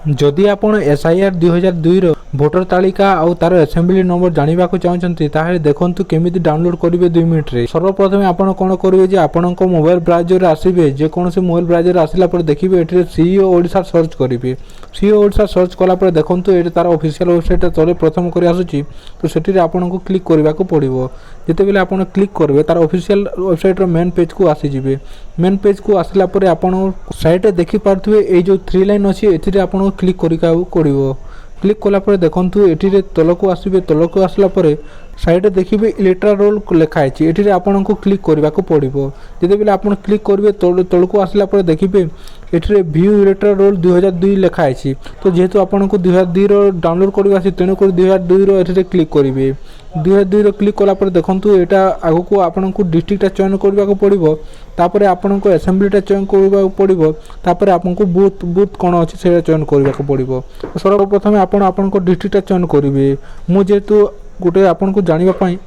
जदि आपण SIR 2002 voter तालिका आउ तार असेंबली नंबर जानिबा को चाहछंती ताहे देखंतु केमिति डाउनलोड करिवे 2 मिनिट रे। सर्वप्रथम आपण कोन करिवे जे आपणक मोबाइल ब्राउजर रे आसीबे जे कोनसे मोबाइल ब्राउजर रे आसिला पर देखिबे एठी सीईओ ओडिसा सर्च करिवे। सीईओ ओडिसा सर्च कला पर देखंतु एठी तार ऑफिशियल वेबसाइट तले प्रथम करी आसुची तो सेठी रे आपणक क्लिक करबा को पड़िबो। जेते बेले आपण क्लिक करबे तार ऑफिशियल वेबसाइट रो मेन पेज को आसी जिवे। मेन पेज को आसिला पर आपण साइट रे देखि पारथुवे ए जो 3 लाइन अछि एठी रे आपण क्लिक करिका पड़िबो। क्लिक कला पर देखंतु एठी रे तलको आसीबे। तलको आसला पर साइड देखिबे इलेक्ट्रा रोल लिखा है एठी रे आपन को क्लिक करबा को पड़िबो। जदि बेले आपन क्लिक करबे तलको आसला पर देखिबे एठी रे व्यू इलेक्ट्रा रोल 2002 लिखा है। तो जेहेतु आपन को 2002 रो डाउनलोड करबा अछि तेनु कर 2002 रो एठी रे क्लिक करिवे। 2002 रो क्लिक कला पर देखंतु एटा आगु को आपन को डिस्ट्रिक्ट चयन करबा को पड़िबो। तापरे आपन को असेंबली चयन करबा को पड़िबो। तापरे आपन को बूथ कोन अछि से चयन करबा को पड़िबो। सर्वप्रथम आपन को डिस्ट्रिक्ट चयन करिवे। मु जेतु गोटे आपन को जानिबा पई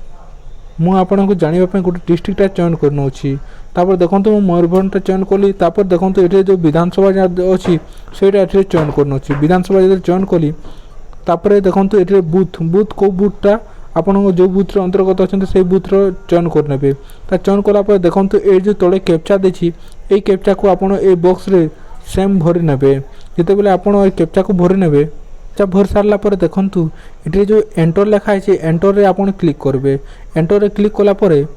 गोटे डिस्ट्रिक्ट चयन करनोछि। तापर देखंतु मु मयूरभंज चयन कली। तापर देखंतु एठी जो विधानसभा अछि सेटा एठी चयन करनोछि। विधानसभा जे चयन कली तापर देखंतु एठी बूथ को बूथटा आपन जो बूथ रे अंतर्गत अछंते से बूथ रो चयन करनेबे। ता चयन कला पर देखंतु ए जो तळे कैप्चा देछि ए कैप्चा को आपन ए बॉक्स रे सेम भरि नेबे। जते बेले आपन ए कैप्चा को भरि नेबे भर सारा पर देखंतु एठी जो एंटर लिखा है एंटर रे आपन क्लिक करबे। एंटर रे क्लिक कला पर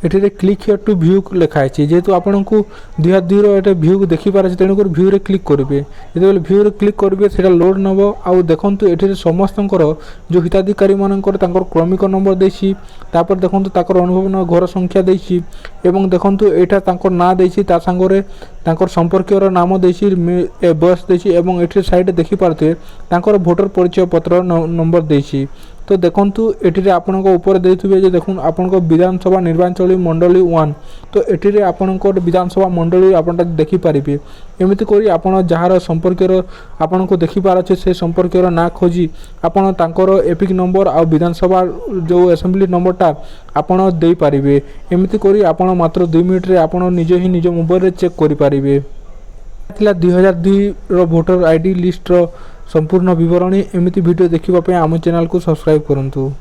एठी रे क्लिक हियर टू व्यू लिखा है। जेहेतु आपन को 2002 रो एटा व्यू देखि पारे तेनु कर व्यू रे क्लिक करबे। जते व्यू रे क्लिक करबे सेटा लोड नबो। आ देखंतु एठी रे समस्तंकर जो हिताधिकारी मानकर तांकर क्रमिक नंबर देछि। तापर देखंतु ताकर अनुभव घर संख्या देछि एवं देखंतु एटा तांकर ना देछि ता संगरे तांकर संपर्कीय नाम देछि बयस देछि एवं एठी साइड देखि पारते तांकर वोटर परिचय पत्र नंबर देछि। तो देखंतु एठी रे आपन को ऊपर देथिबे जे देखुन आपन को विधानसभा निर्वाचन मंडली 1। तो एठी रे आपन को विधानसभा मंडली आपन देखि पारिबे। एमिति करी आपन जहार संपर्कीय आपन को देखि पार छै से संपर्कीय ना खोजी आपन तांकर एपिक नंबर आ विधानसभा जो असेंबली नंबरटा आपन देई पारिबे। एमिति करी आपन मात्र 2 मिनिट रे आपन निजे ही निज मोबाइल रे चेक करि पारिबे। 2002 रो वोटर आईडी लिस्ट रो संपूर्ण विवरणी एमिति वीडियो देखिबा पे आम चैनल को सब्सक्राइब करंतु।